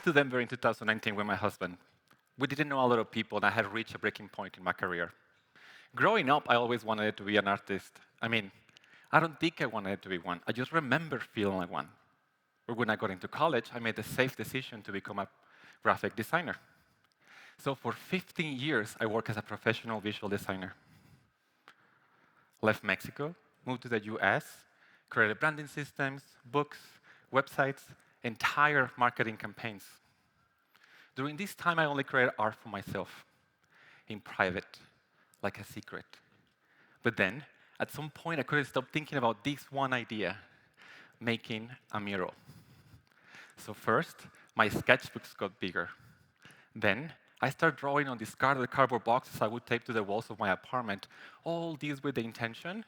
moved to Denver in 2019 with my husband. We didn't know a lot of people, and I had reached a breaking point in my career. Growing up, I always wanted to be an artist. I mean, I don't think I wanted to be one. I just remember feeling like one. Or when I got into college, I made the safe decision to become a graphic designer. So for 15 years, I worked as a professional visual designer. Left Mexico, moved to the US, created branding systems, books, websites, entire marketing campaigns. During this time, I only created art for myself, in private, like a secret. But then, at some point, I couldn't stop thinking about this one idea, making a mural. So first, my sketchbooks got bigger. Then, I started drawing on discarded cardboard boxes I would tape to the walls of my apartment, all these with the intention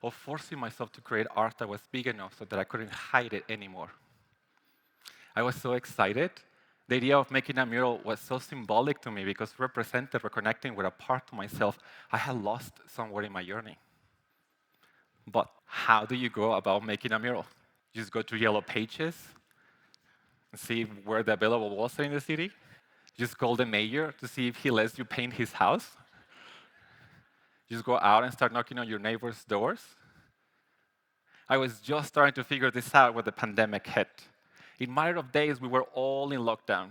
of forcing myself to create art that was big enough so that I couldn't hide it anymore. I was so excited. The idea of making a mural was so symbolic to me because it represented reconnecting with a part of myself I had lost somewhere in my journey. But how do you go about making a mural? You just go to Yellow Pages and see where the available walls are in the city? Just call the mayor to see if he lets you paint his house? Just go out and start knocking on your neighbors' doors? I was just starting to figure this out when the pandemic hit. In a matter of days, we were all in lockdown.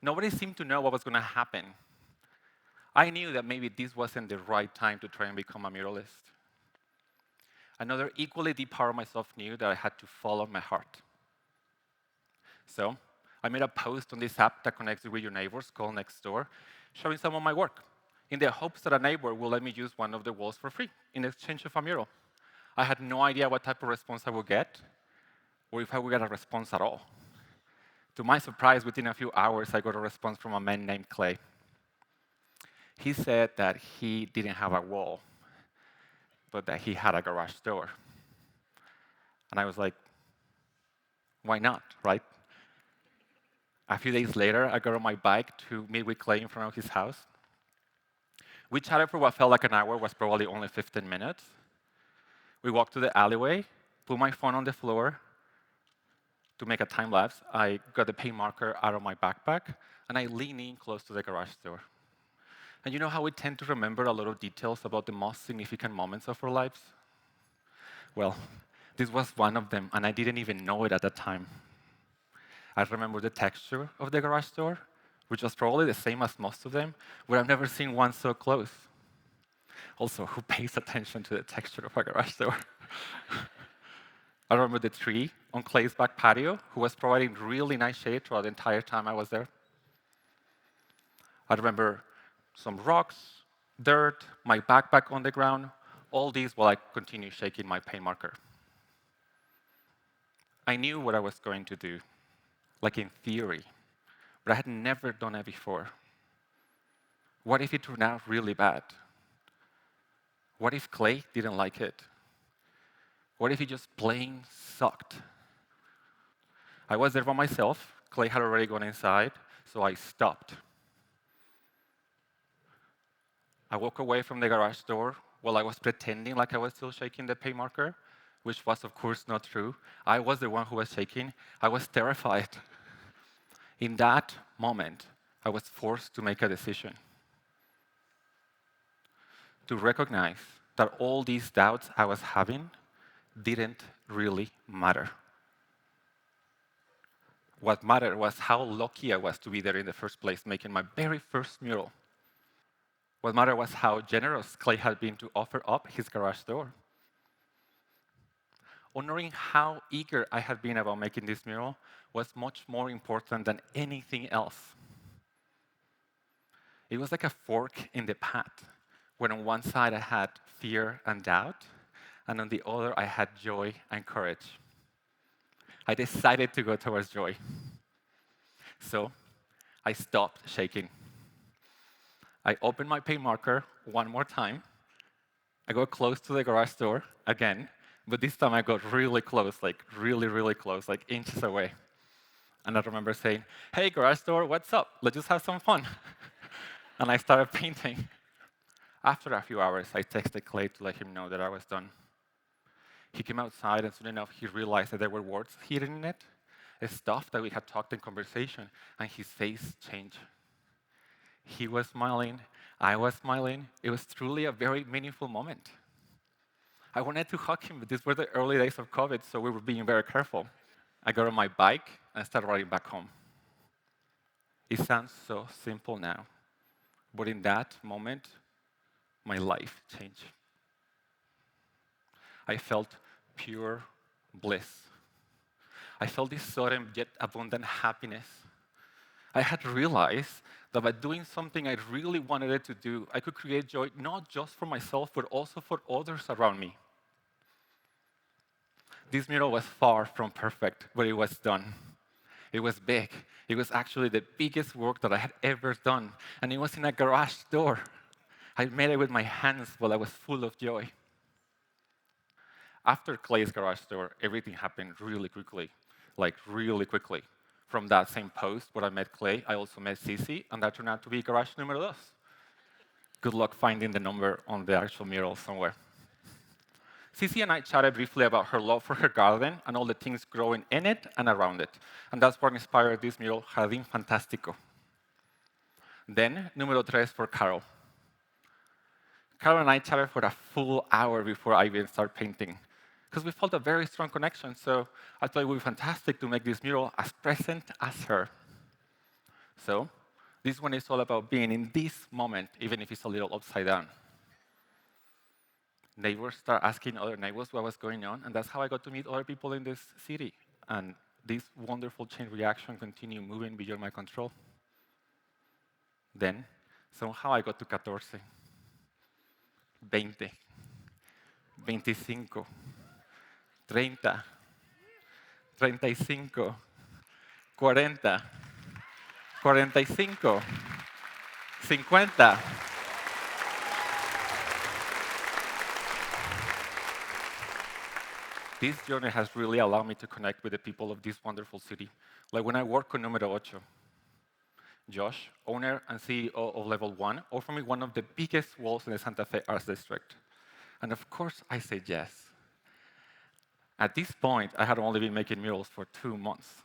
Nobody seemed to know what was going to happen. I knew that maybe this wasn't the right time to try and become a muralist. Another equally deep part of myself knew that I had to follow my heart. So I made a post on this app that connects you with your neighbors called Nextdoor, showing some of my work, in the hopes that a neighbor will let me use one of the walls for free in exchange of a mural. I had no idea what type of response I would get, or if I would get a response at all. To my surprise, within a few hours, I got a response from a man named Clay. He said that he didn't have a wall, but that he had a garage door. And I was like, why not, right? A few days later, I got on my bike to meet with Clay in front of his house. We chatted for what felt like an hour, was probably only 15 minutes. We walked to the alleyway, put my phone on the floor to make a time lapse. I got the paint marker out of my backpack, and I leaned in close to the garage door. And you know how we tend to remember a lot of details about the most significant moments of our lives? Well, this was one of them, and I didn't even know it at the time. I remember the texture of the garage door, which was probably the same as most of them, but I've never seen one so close. Also, who pays attention to the texture of a garage door? I remember the tree on Clay's back patio, who was providing really nice shade throughout the entire time I was there. I remember some rocks, dirt, my backpack on the ground, all these while I continued shaking my paint marker. I knew what I was going to do, like in theory, but I had never done it before. What if it turned out really bad? What if Clay didn't like it? What if it just plain sucked? I was there by myself. Clay had already gone inside, so I stopped. I walked away from the garage door while I was pretending like I was still shaking the paint marker, which was, of course, not true. I was the one who was shaking. I was terrified. In that moment, I was forced to make a decision. To recognize that all these doubts I was having didn't really matter. What mattered was how lucky I was to be there in the first place, making my very first mural. What mattered was how generous Clay had been to offer up his garage door. Honoring how eager I had been about making this mural was much more important than anything else. It was like a fork in the path, where on one side I had fear and doubt, and on the other I had joy and courage. I decided to go towards joy. So I stopped shaking. I opened my paint marker one more time. I got close to the garage door again, but this time I got really close, like really, really close, like inches away. And I remember saying, "Hey, garage door, what's up? Let's just have some fun." And I started painting. After a few hours, I texted Clay to let him know that I was done. He came outside, and soon enough, he realized that there were words hidden in it. stuff that we had talked in conversation, and his face changed. He was smiling, I was smiling. It was truly a very meaningful moment. I wanted to hug him, but these were the early days of COVID, so we were being very careful. I got on my bike and started riding back home. It sounds so simple now, but in that moment, my life changed. I felt pure bliss. I felt this sudden yet abundant happiness. I had realized that by doing something I really wanted it to do, I could create joy not just for myself, but also for others around me. This mural was far from perfect, but it was done. It was big. It was actually the biggest work that I had ever done, and it was in a garage door. I made it with my hands while I was full of joy. After Clay's garage door, everything happened really quickly, like really quickly. From that same post where I met Clay, I also met Cici, and that turned out to be garage numero dos. Good luck finding the number on the actual mural somewhere. Cici and I chatted briefly about her love for her garden and all the things growing in it and around it. And that's what inspired this mural, Jardín Fantástico. Then, número tres for Carol. Carol and I chatted for a full hour before I even started painting, because we felt a very strong connection, so I thought it would be fantastic to make this mural as present as her. So, this one is all about being in this moment, even if it's a little upside down. Neighbors start asking other neighbors what was going on, and that's how I got to meet other people in this city. And this wonderful chain reaction continued moving beyond my control. Then, somehow I got to 14, 20, 25, 30, 35, 40, 45, 50. This journey has really allowed me to connect with the people of this wonderful city. Like when I work on Número 8, Josh, owner and CEO of Level 1, offered me one of the biggest walls in the Santa Fe Arts District. And of course, I said yes. At this point, I had only been making murals for 2 months.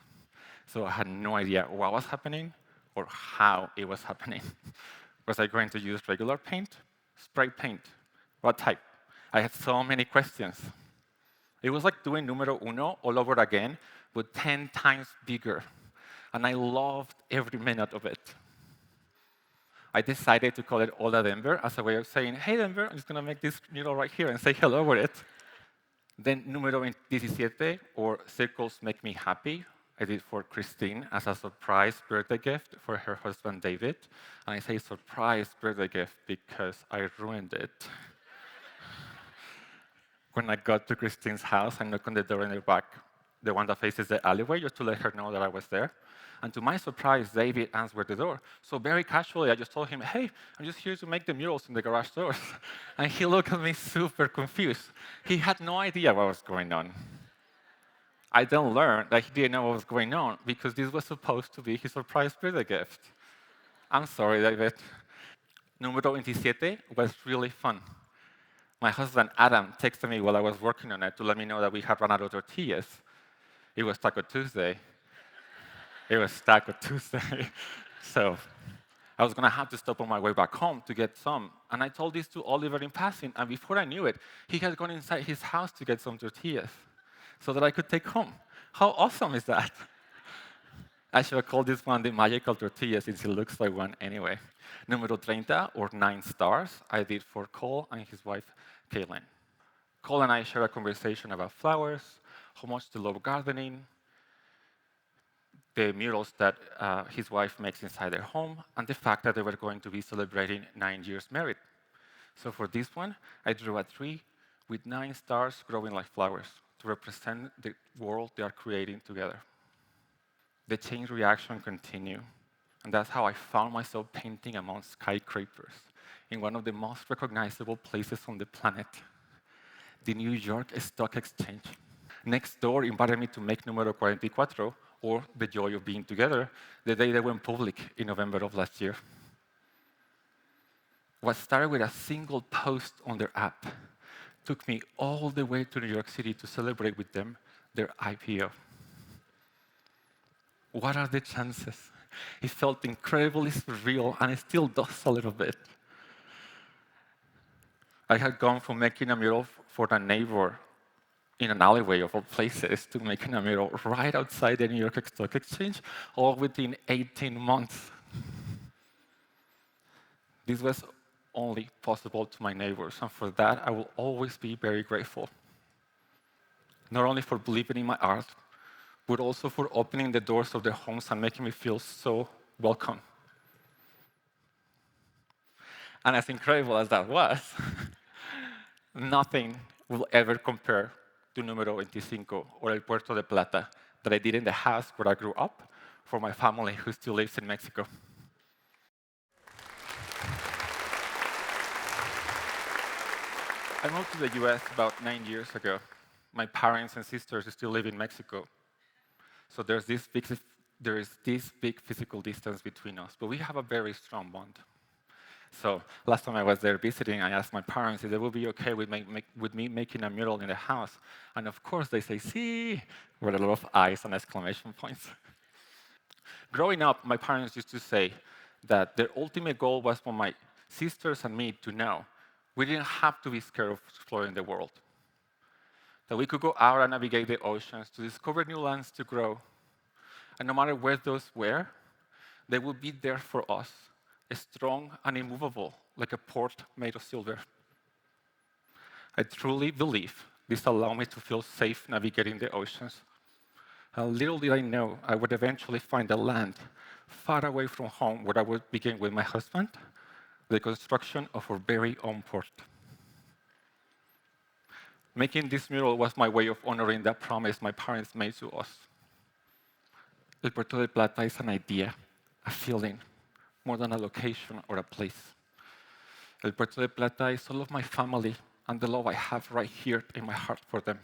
So I had no idea what was happening or how it was happening. Was I going to use regular paint? Spray paint? What type? I had so many questions. It was like doing Número 1 all over again, but 10 times bigger. And I loved every minute of it. I decided to call it Hola Denver as a way of saying, hey Denver, I'm just going to make this mural right here and say hello with it. Then Número 17, or Circles Make Me Happy, I did for Christine as a surprise birthday gift for her husband David. And I say surprise birthday gift because I ruined it. When I got to Christine's house, I knocked on the door in the back, the one that faces the alleyway, just to let her know that I was there. And to my surprise, David answered the door. So very casually, I just told him, hey, I'm just here to make the murals in the garage doors. And he looked at me super confused. He had no idea what was going on. I then learned that he didn't know what was going on because this was supposed to be his surprise birthday gift. I'm sorry, David. Número 27 was really fun. My husband, Adam, texted me while I was working on it to let me know that we had run out of tortillas. It was Taco Tuesday. It was Taco Tuesday. So I was going to have to stop on my way back home to get some. And I told this to Oliver in passing. And before I knew it, he had gone inside his house to get some tortillas so that I could take home. How awesome is that? I should have called this one the magical tortilla since it looks like one anyway. Número 30, or 9 stars, I did for Cole and his wife, Kaylin. Cole and I shared a conversation about flowers, how much they love gardening, the murals that his wife makes inside their home, and the fact that they were going to be celebrating 9 years married. So for this one, I drew a tree with 9 stars growing like flowers to represent the world they are creating together. The chain reaction continued, and that's how I found myself painting among skyscrapers in one of the most recognizable places on the planet, the New York Stock Exchange. Next door invited me to make Número 44, or The Joy of Being Together, the day they went public in November of last year. What started with a single post on their app took me all the way to New York City to celebrate with them their IPO. What are the chances? It felt incredibly surreal, and it still does a little bit. I had gone from making a mural for a neighbor in an alleyway of all places to making a mural right outside the New York Stock Exchange, all within 18 months. This was only possible to my neighbors, and for that, I will always be very grateful. Not only for believing in my art, but also for opening the doors of their homes and making me feel so welcome. And as incredible as that was, nothing will ever compare to Número 25 or El Puerto de Plata that I did in the house where I grew up for my family who still lives in Mexico. I moved to the US about 9 years ago. My parents and sisters still live in Mexico. So there is this big physical distance between us, but we have a very strong bond. So last time I was there visiting, I asked my parents if they would be okay with me making a mural in the house. And of course they say, sí, with a lot of eyes and exclamation points. Growing up, my parents used to say that their ultimate goal was for my sisters and me to know we didn't have to be scared of exploring the world. That we could go out and navigate the oceans to discover new lands to grow. And no matter where those were, they would be there for us, strong and immovable, like a port made of silver. I truly believe this allowed me to feel safe navigating the oceans. Little did I know I would eventually find a land far away from home where I would begin with my husband the construction of our very own port. Making this mural was my way of honoring that promise my parents made to us. El Puerto de Plata is an idea, a feeling, more than a location or a place. El Puerto de Plata is all of my family and the love I have right here in my heart for them.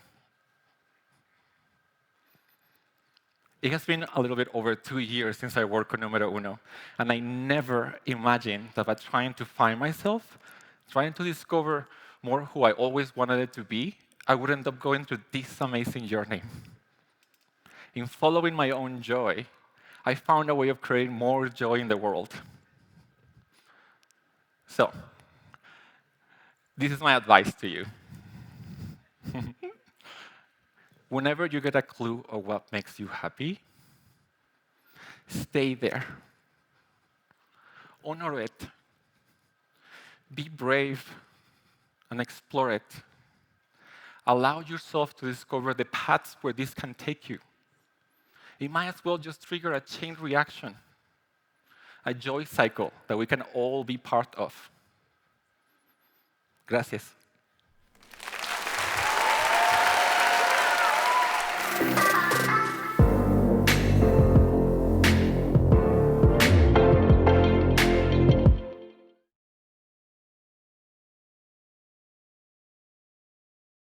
It has been a little bit over 2 years since I worked on Numero Uno, and I never imagined that by trying to find myself, trying to discover more who I always wanted it to be, I would end up going through this amazing journey. In following my own joy, I found a way of creating more joy in the world. So, this is my advice to you. Whenever you get a clue of what makes you happy, stay there. Honor it. Be brave and explore it. Allow yourself to discover the paths where this can take you. It might as well just trigger a chain reaction, a joy cycle that we can all be part of. Gracias.